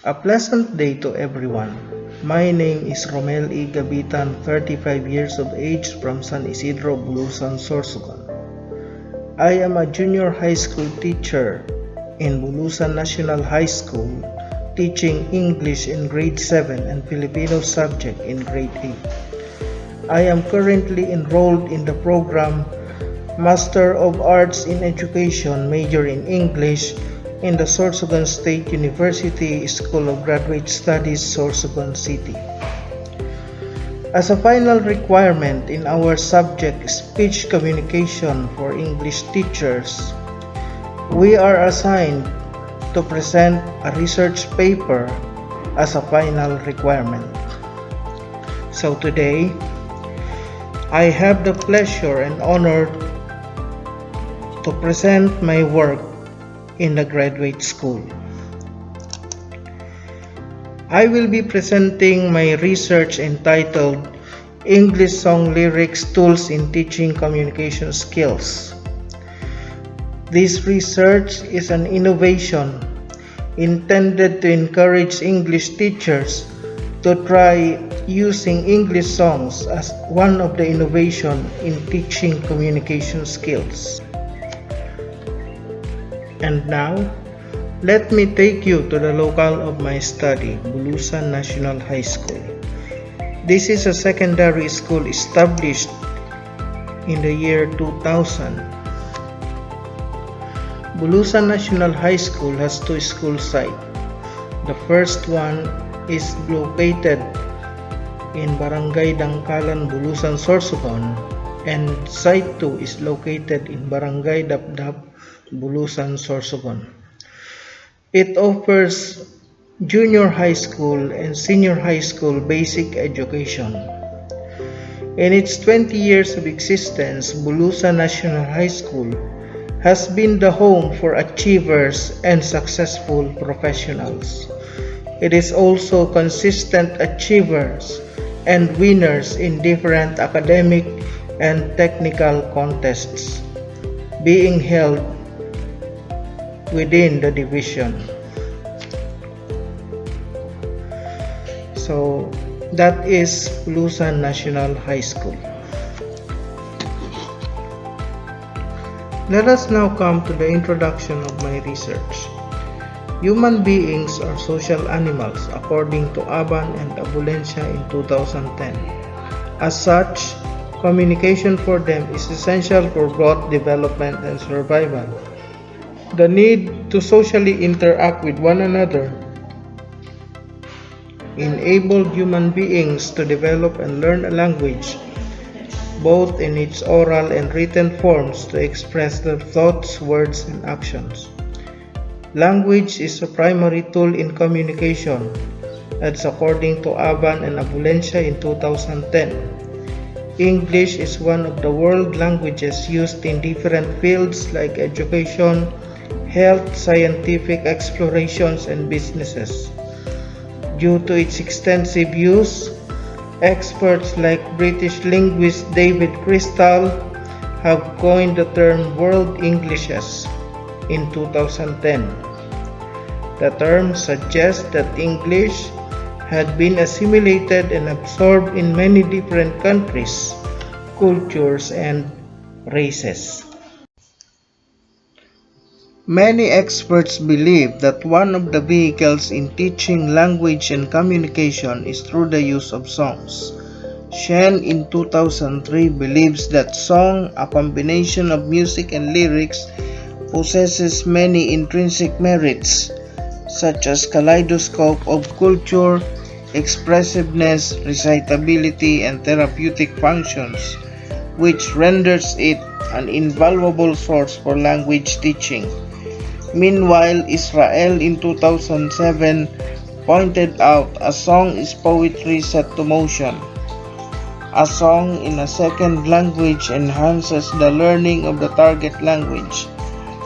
A pleasant day to everyone. My name is Rommel Gabitan, 35 years of age from San Isidro, Bulusan, Sorsogon. I am a junior high school teacher in Bulusan National High School, teaching English in grade 7 and Filipino subject in grade 8. I am currently enrolled in the program Master of Arts in Education, major in English, in the Sorsogon State University School of Graduate Studies, Sorsogon City. As a final requirement in our subject Speech Communication for English teachers, we are assigned to present a research paper as a final requirement. So today, I have the pleasure and honor to present my work in the graduate school. I will be presenting my research entitled English Song Lyrics Tools in Teaching Communication Skills. This research is an innovation intended to encourage English teachers to try using English songs as one of the innovation in teaching communication skills. And now, let me take you to the locale of my study, Bulusan National High School. This is a secondary school established in the year 2000. Bulusan National High School has two school sites. The first one is located in Barangay Dangkalan, Bulusan, Sorsogon, and Site 2 is located in Barangay Dapdap, Bulusan, Sorsogon. It offers junior high school and senior high school basic education. In its 20 years of existence, Bulusan National High School has been the home for achievers and successful professionals. It is also consistent achievers and winners in different academic and technical contests being held within the division. So that is Bulusan National High School. Let us now come to the introduction of my research. Human beings are social animals according to Aban and Abulencia in 2010. As such, communication for them is essential for growth, development, and survival. The need to socially interact with one another enabled human beings to develop and learn a language, both in its oral and written forms, to express their thoughts, words, and actions. Language is a primary tool in communication, as according to Aban and Abulencia in 2010. English is one of the world languages used in different fields like education, health, scientific explorations, and businesses. Due to its extensive use, experts like British linguist David Crystal have coined the term World Englishes in 2010. The term suggests that English had been assimilated and absorbed in many different countries, cultures, and races. Many experts believe that one of the vehicles in teaching language and communication is through the use of songs. Shen in 2003 believes that song, a combination of music and lyrics, possesses many intrinsic merits, such as kaleidoscope of culture, expressiveness, recitability, and therapeutic functions, which renders it an invaluable source for language teaching. Meanwhile, Israel in 2007 pointed out a song is poetry set to motion. A song in a second language enhances the learning of the target language.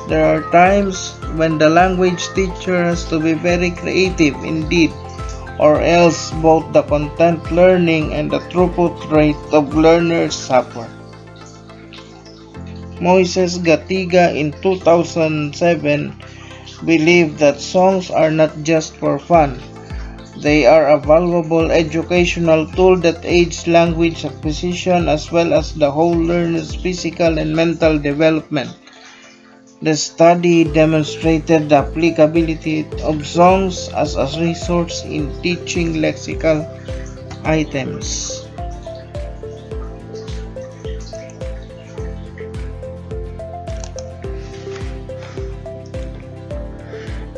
There are times when the language teacher has to be very creative indeed, or else both the content learning and the throughput rate of learners suffer. Moises Gatiga in 2007 believe that songs are not just for fun. They are a valuable educational tool that aids language acquisition as well as the whole learner's physical and mental development. The study demonstrated the applicability of songs as a resource in teaching lexical items.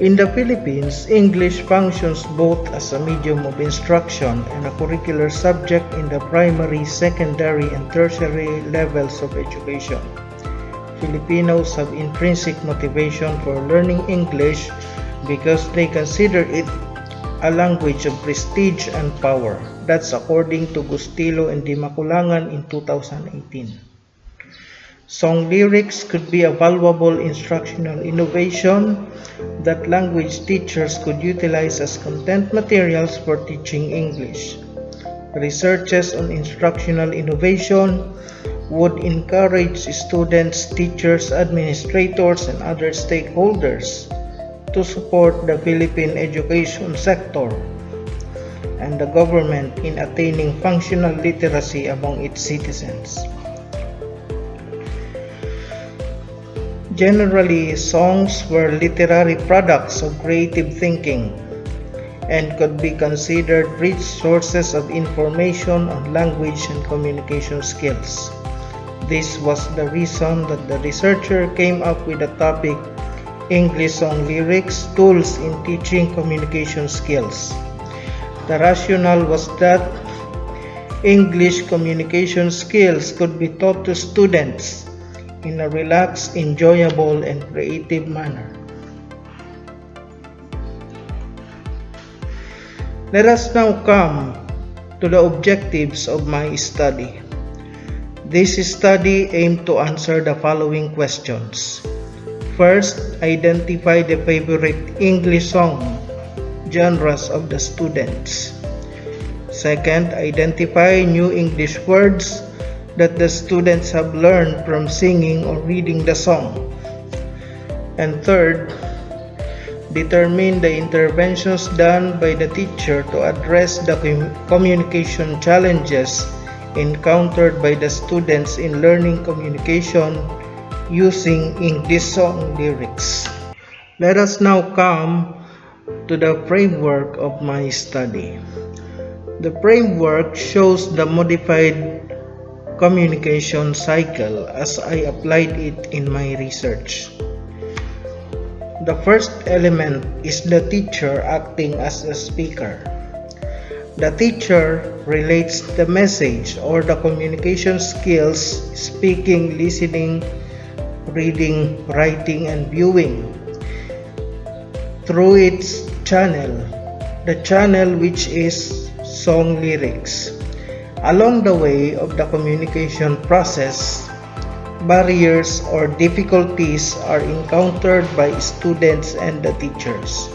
In the Philippines, English functions both as a medium of instruction and a curricular subject in the primary, secondary, and tertiary levels of education. Filipinos have intrinsic motivation for learning English because they consider it a language of prestige and power. That's according to Gustilo and Di Maculangan in 2018. Song lyrics could be a valuable instructional innovation that language teachers could utilize as content materials for teaching English. Researches on instructional innovation would encourage students, teachers, administrators, and other stakeholders to support the Philippine education sector and the government in attaining functional literacy among its citizens. Generally, songs were literary products of creative thinking and could be considered rich sources of information on language and communication skills. This was the reason that the researcher came up with the topic English song lyrics, tools in teaching communication skills. The rationale was that English communication skills could be taught to students in a relaxed, enjoyable, and creative manner. Let us now come to the objectives of my study. This study aimed to answer the following questions. First, identify the favorite English song genres of the students. Second, identify new English words that the students have learned from singing or reading the song. And third, determine the interventions done by the teacher to address the communication challenges encountered by the students in learning communication using English song lyrics. Let us now come to the framework of my study. The framework shows the modified communication cycle as I applied it in my research. The first element is the teacher acting as a speaker. The teacher relates the message or the communication skills, speaking, listening, reading, writing, and viewing through its channel, the channel which is song lyrics. Along the way of the communication process, barriers or difficulties are encountered by students and the teachers.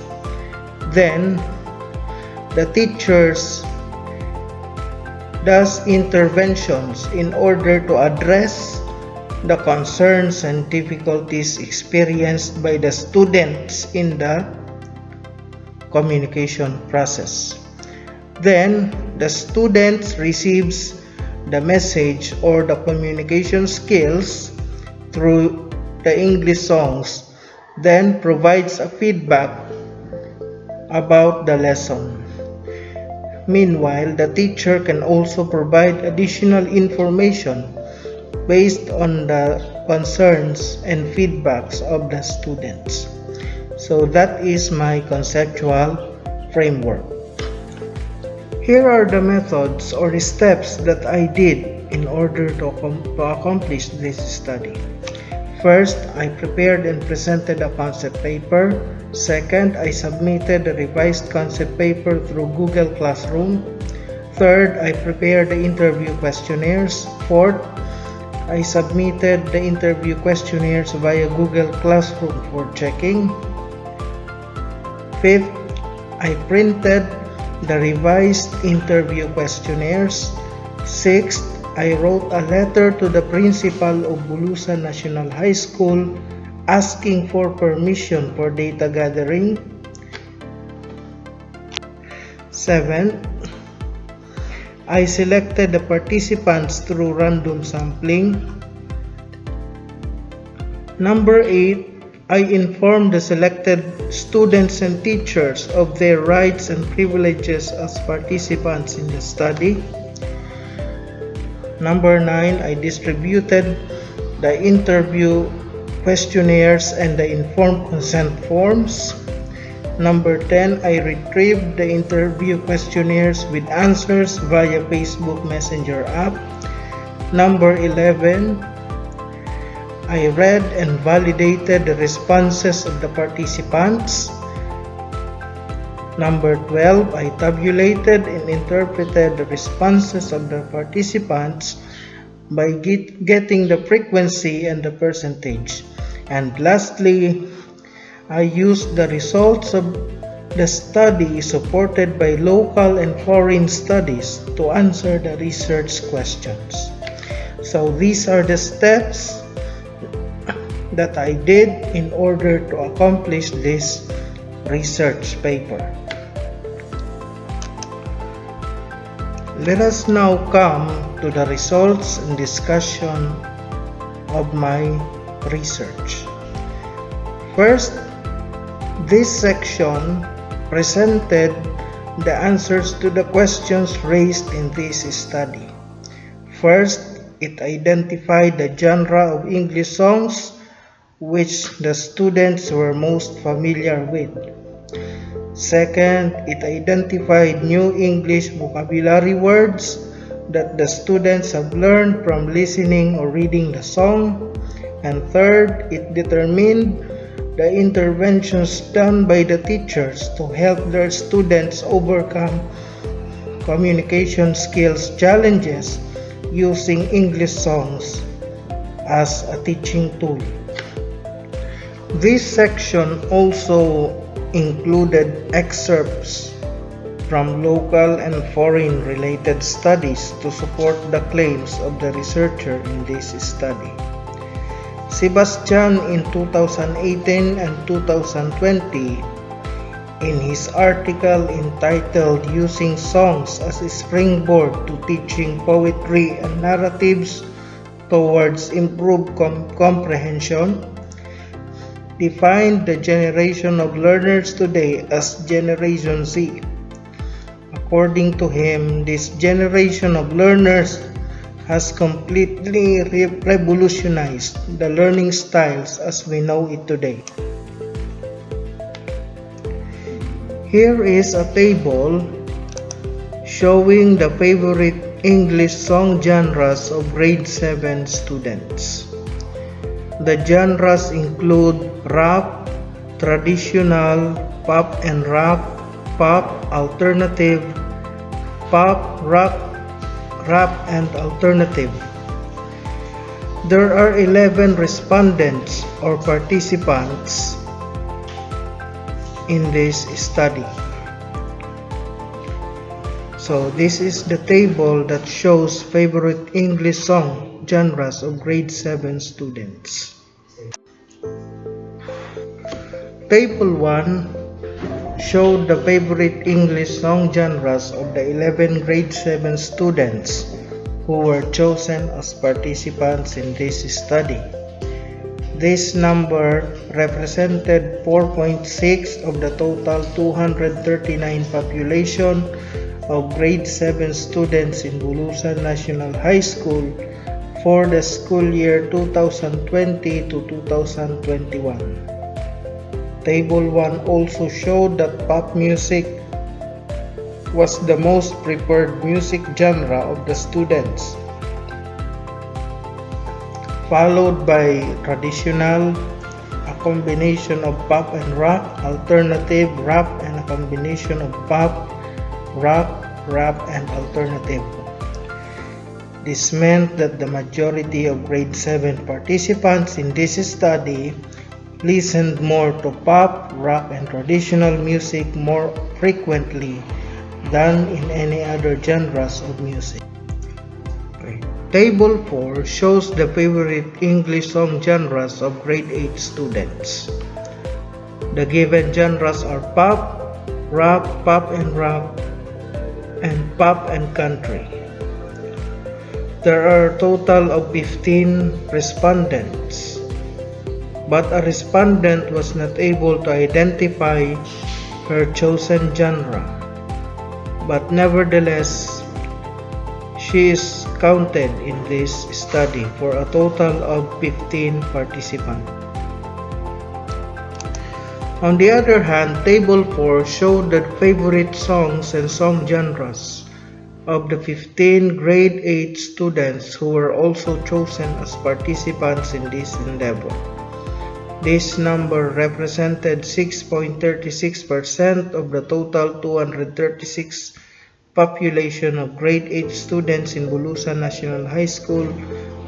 Then, the teachers does interventions in order to address the concerns and difficulties experienced by the students in the communication process. Then, the student receives the message or the communication skills through the English songs, then provides a feedback about the lesson. Meanwhile, the teacher can also provide additional information based on the concerns and feedbacks of the students. So that is my conceptual framework. Here are the methods or steps that I did in order to accomplish this study. First, I prepared and presented a concept paper. Second, I submitted a revised concept paper through Google Classroom. Third, I prepared the interview questionnaires. Fourth, I submitted the interview questionnaires via Google Classroom for checking. Fifth, I printed the revised interview questionnaires. Sixth, I wrote a letter to the principal of Bulusan National High School asking for permission for data gathering. 7. I selected the participants through random sampling. Number 8. I informed the selected students and teachers of their rights and privileges as participants in the study. Number 9. I distributed the interview questionnaires and the informed consent forms. Number 10. I retrieved the interview questionnaires with answers via Facebook Messenger app. Number 11. I read and validated the responses of the participants. Number 12. I tabulated and interpreted the responses of the participants by getting the frequency and the percentage. And lastly, I used the results of the study supported by local and foreign studies to answer the research questions. So these are the steps that I did in order to accomplish this research paper. Let us now come to the results and discussion of my research. First, this section presented the answers to the questions raised in this study. First, it identified the genre of English songs which the students were most familiar with. Second, it identified new English vocabulary words that the students have learned from listening or reading the song. And third, it determined the interventions done by the teachers to help their students overcome communication skills challenges using English songs as a teaching tool. This section also included excerpts from local and foreign related studies to support the claims of the researcher in this study. Sebastian in 2018 and 2020, in his article entitled Using Songs as a Springboard to Teaching Poetry and Narratives Towards Improved Comprehension, defined the generation of learners today as Generation Z. According to him, this generation of learners has completely revolutionized the learning styles as we know it today. Here is a table showing the favorite English song genres of grade 7 students. The genres include rap, traditional, pop and rock, pop, alternative, pop, rock, rap and alternative. There are 11 respondents or participants in this study. So this is the table that shows favorite English song genres of grade 7 students. Table 1 showed the favorite English song genres of the 11 grade 7 students who were chosen as participants in this study. This number represented 4.6 of the total 239 population of grade 7 students in Bulusan National High School for the school year 2020 to 2021. Table 1 also showed that pop music was the most preferred music genre of the students, followed by traditional, a combination of pop and rock, alternative, rap, and a combination of pop, rock, rap, and alternative. This meant that the majority of grade 7 participants in this study listened more to pop, rock, and traditional music more frequently than in any other genres of music. Okay. Table 4 shows the favorite English song genres of grade 8 students. The given genres are pop, pop and rock, and pop and country. There are a total of 15 respondents, but a respondent was not able to identify her chosen genre. But nevertheless, she is counted in this study for a total of 15 participants. On the other hand, Table 4 showed the favorite songs and song genres of the 15 grade 8 students who were also chosen as participants in this endeavor. This number represented 6.36% of the total 236 population of grade 8 students in Bulusan National High School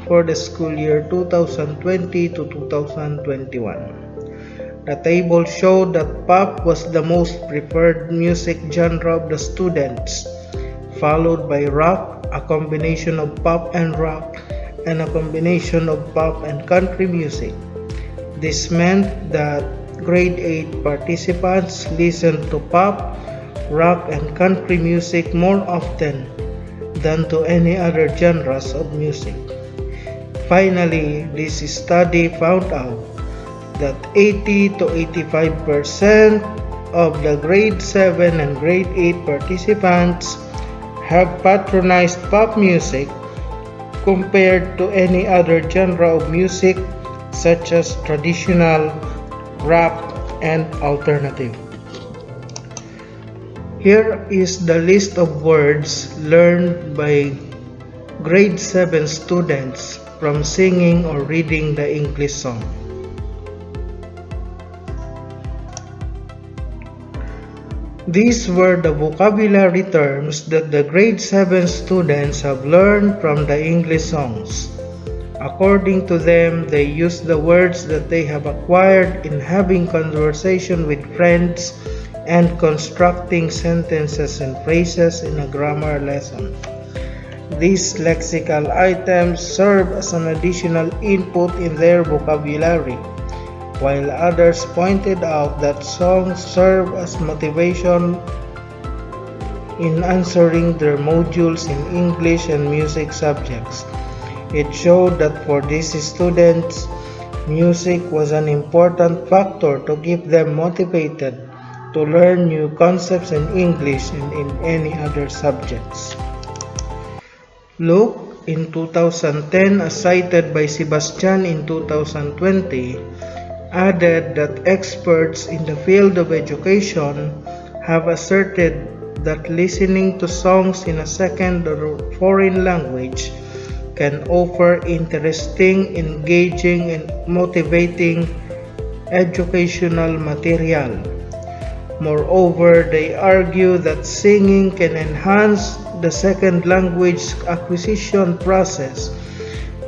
for the school year 2020 to 2021. The table showed that pop was the most preferred music genre of the students, followed by rock, a combination of pop and rock, and a combination of pop and country music. This meant that grade 8 participants listened to pop, rock, and country music more often than to any other genres of music. Finally, this study found out that 80 to 85% of the grade 7 and grade 8 participants have patronized pop music compared to any other genre of music such as traditional, rap, and alternative. Here is the list of words learned by grade 7 students from singing or reading the English song. These were the vocabulary terms that the grade 7 students have learned from the English songs. According to them, they use the words that they have acquired in having conversation with friends and constructing sentences and phrases in a grammar lesson. These lexical items serve as an additional input in their vocabulary, while others pointed out that songs serve as motivation in answering their modules in English and music subjects. It showed that for these students, music was an important factor to keep them motivated to learn new concepts in English and in any other subjects. Luke in 2010, as cited by Sebastian in 2020, added that experts in the field of education have asserted that listening to songs in a second or foreign language can offer interesting, engaging, and motivating educational material. Moreover, they argue that singing can enhance the second language acquisition process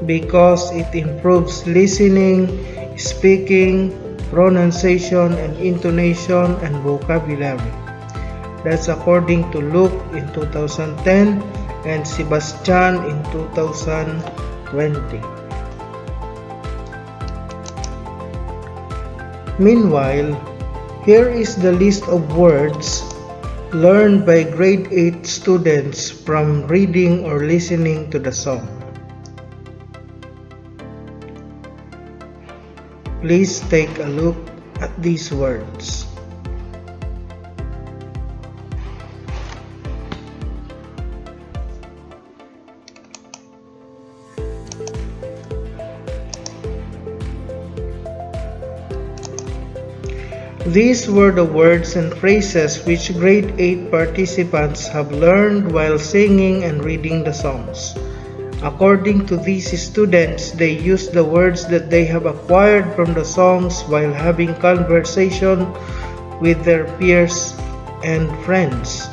because it improves listening, speaking, pronunciation, and intonation and vocabulary. That's according to Luke in 2010 and Sebastian in 2020. Meanwhile, here is the list of words learned by grade 8 students from reading or listening to the song. Please take a look at these words. These were the words and phrases which grade 8 participants have learned while singing and reading the songs. According to these students, they use the words that they have acquired from the songs while having conversation with their peers and friends,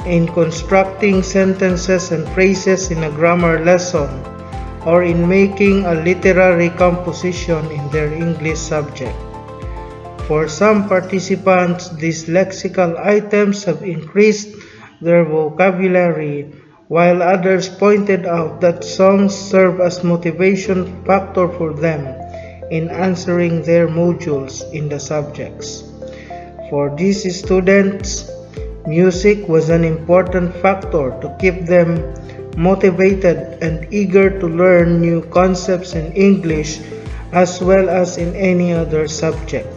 in constructing sentences and phrases in a grammar lesson, or in making a literary composition in their English subject. For some participants, these lexical items have increased their vocabulary, while others pointed out that songs serve as motivation factor for them in answering their modules in the subjects. For these students, music was an important factor to keep them motivated and eager to learn new concepts in English as well as in any other subject.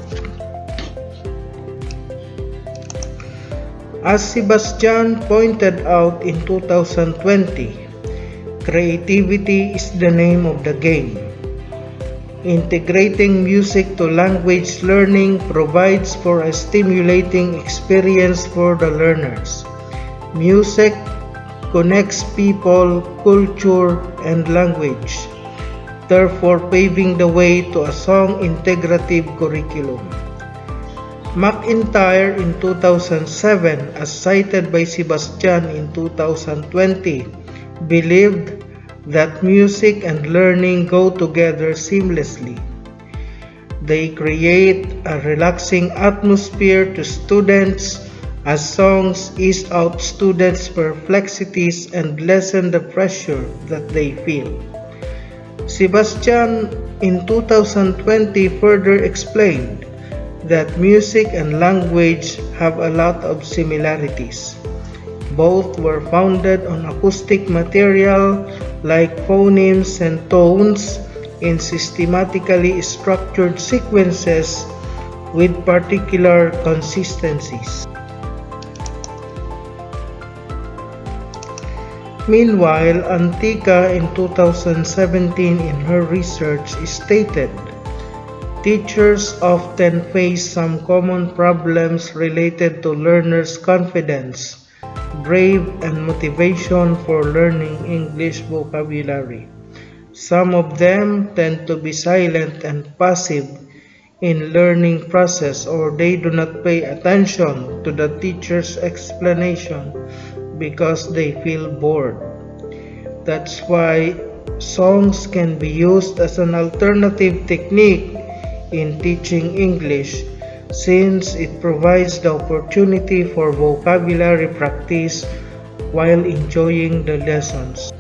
As Sebastian pointed out in 2020, creativity is the name of the game. Integrating music to language learning provides for a stimulating experience for the learners. Music connects people, culture, and language, therefore paving the way to a song integrative curriculum. McIntyre in 2007, as cited by Sebastian in 2020, believed that music and learning go together seamlessly. They create a relaxing atmosphere to students as songs ease out students' perplexities and lessen the pressure that they feel. Sebastian in 2020 further explained that music and language have a lot of similarities. Both were founded on acoustic material like phonemes and tones in systematically structured sequences with particular consistencies. Meanwhile, Antica in 2017 in her research stated, teachers often face some common problems related to learners' confidence, brave, and motivation for learning English vocabulary. Some of them tend to be silent and passive in learning process, or they do not pay attention to the teacher's explanation because they feel bored. That's why songs can be used as an alternative technique in teaching English, since it provides the opportunity for vocabulary practice while enjoying the lessons.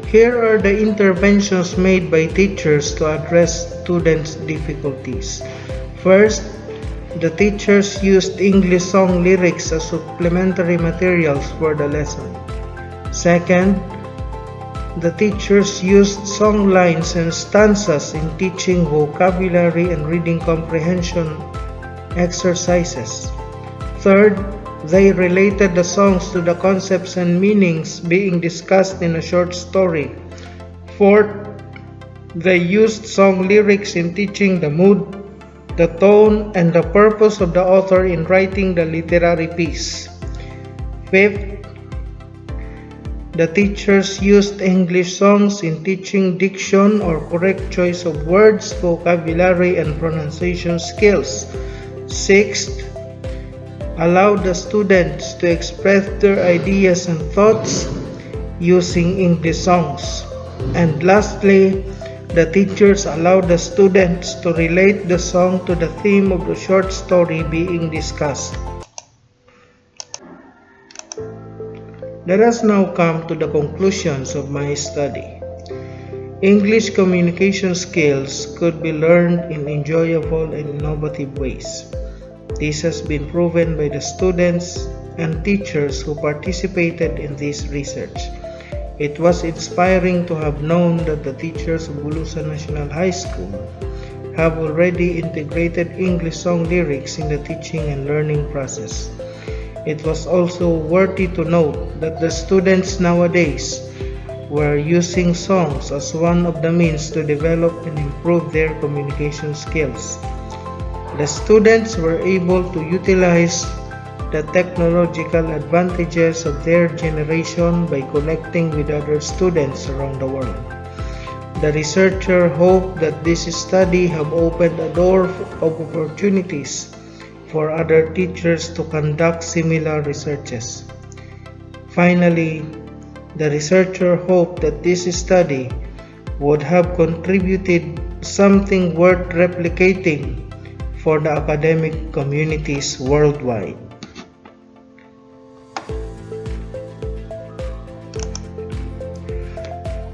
Here are the interventions made by teachers to address students' difficulties. First, the teachers used English song lyrics as supplementary materials for the lesson. Second, the teachers used song lines and stanzas in teaching vocabulary and reading comprehension exercises. Third, they related the songs to the concepts and meanings being discussed in a short story. Fourth, they used song lyrics in teaching the mood, the tone, and the purpose of the author in writing the literary piece. Fifth, the teachers used English songs in teaching diction or correct choice of words, vocabulary, and pronunciation skills. Sixth, allowed the students to express their ideas and thoughts using English songs. And lastly, the teachers allowed the students to relate the song to the theme of the short story being discussed. Let us now come to the conclusions of my study. English communication skills could be learned in enjoyable and innovative ways. This has been proven by the students and teachers who participated in this research. It was inspiring to have known that the teachers of Bulusan National High School have already integrated English song lyrics in the teaching and learning process. It was also worthy to note that the students nowadays were using songs as one of the means to develop and improve their communication skills. The students were able to utilize the technological advantages of their generation by connecting with other students around the world. The researcher hoped that this study have opened a door of opportunities for other teachers to conduct similar researches. Finally, the researcher hoped that this study would have contributed something worth replicating for the academic communities worldwide.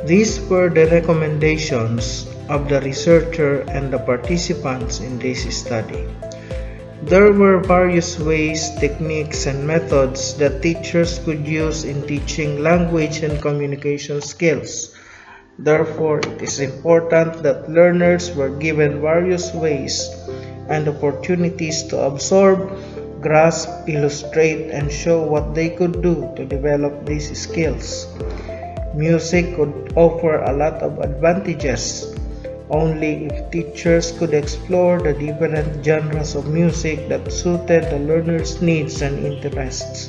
These were the recommendations of the researcher and the participants in this study. There were various ways, techniques, and methods that teachers could use in teaching language and communication skills. Therefore, it is important that learners were given various ways and opportunities to absorb, grasp, illustrate, and show what they could do to develop these skills. Music could offer a lot of advantages only if teachers could explore the different genres of music that suited the learners' needs and interests.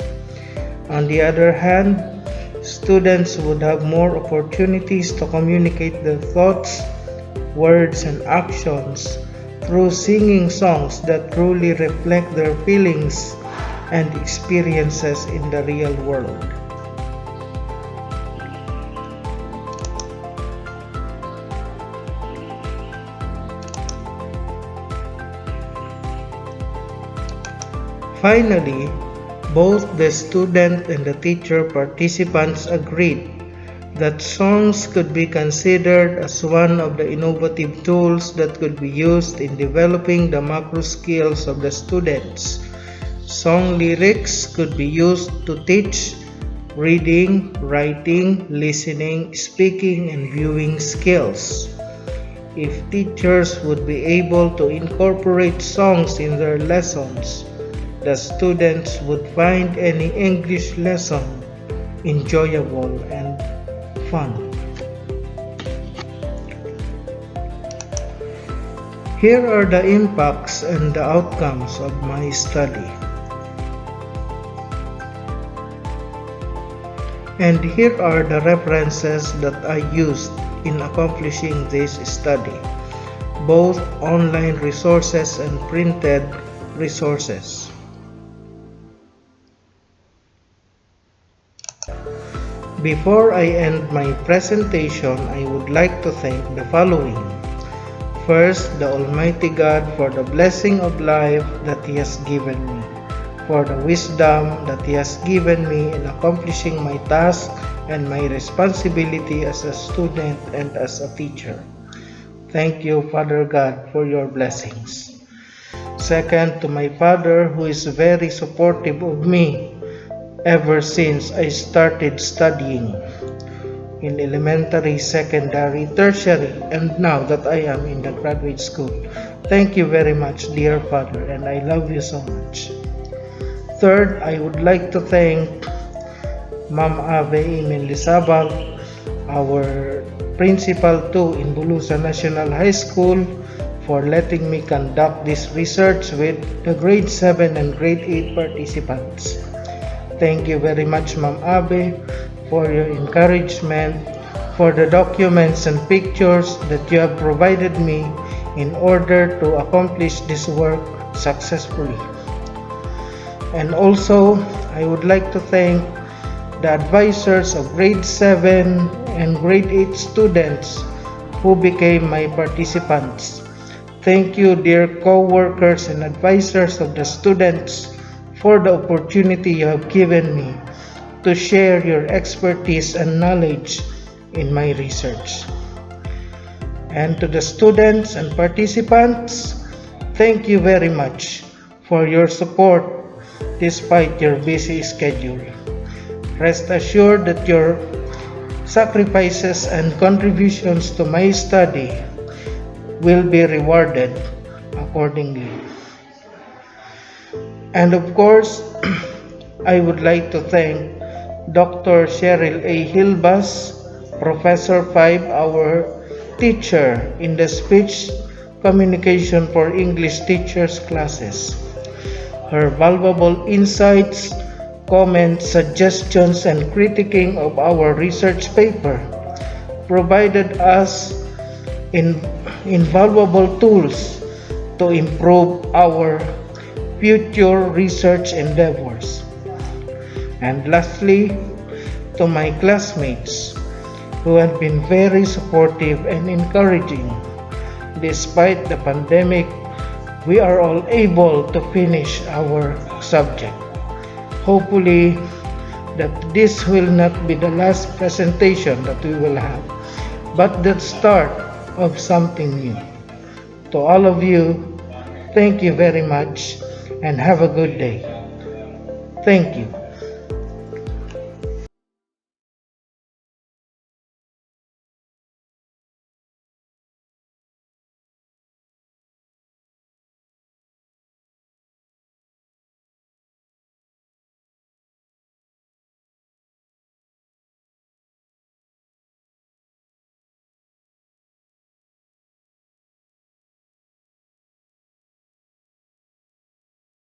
On the other hand, students would have more opportunities to communicate their thoughts, words, and actions through singing songs that truly reflect their feelings and experiences in the real world. Finally, both the student and the teacher participants agreed that songs could be considered as one of the innovative tools that could be used in developing the macro skills of the students. Song lyrics could be used to teach reading, writing, listening, speaking, and viewing skills. If teachers would be able to incorporate songs in their lessons, the students would find any English lesson enjoyable and fun. Here are the impacts and the outcomes of my study. And here are the references that I used in accomplishing this study, both online resources and printed resources. Before I end my presentation, I would like to thank the following. First, the Almighty God for the blessing of life that He has given me, for the wisdom that He has given me in accomplishing my task and my responsibility as a student and as a teacher. Thank you, Father God, for your blessings. Second, to my father who is very supportive of me ever since I started studying in elementary, secondary, tertiary, and now that I am in the graduate school. Thank you very much, dear Father, and I love you so much. Third, I would like to thank Ma'am Ave Lizabal, our principal too in Bulusan National High School, for letting me conduct this research with the grade 7 and grade 8 participants. Thank you very much, Ma'am Abe, for your encouragement, for the documents and pictures that you have provided me in order to accomplish this work successfully. And also, I would like to thank the advisors of grade 7 and grade 8 students who became my participants. Thank you, dear co-workers and advisors of the students, for the opportunity you have given me to share your expertise and knowledge in my research. And to the students and participants, thank you very much for your support despite your busy schedule. Rest assured that your sacrifices and contributions to my study will be rewarded accordingly. And of course, I would like to thank Dr. Cheryl A. Hilbas, Professor 5, our teacher in the Speech Communication for English Teachers classes. Her valuable insights, comments, suggestions, and critiquing of our research paper provided us invaluable tools to improve our future research endeavors. And lastly, to my classmates who have been very supportive and encouraging. Despite the pandemic, we are all able to finish our subject. Hopefully that this will not be the last presentation that we will have. but the start of something new. To all of you, thank you very much and have a good day. Thank you.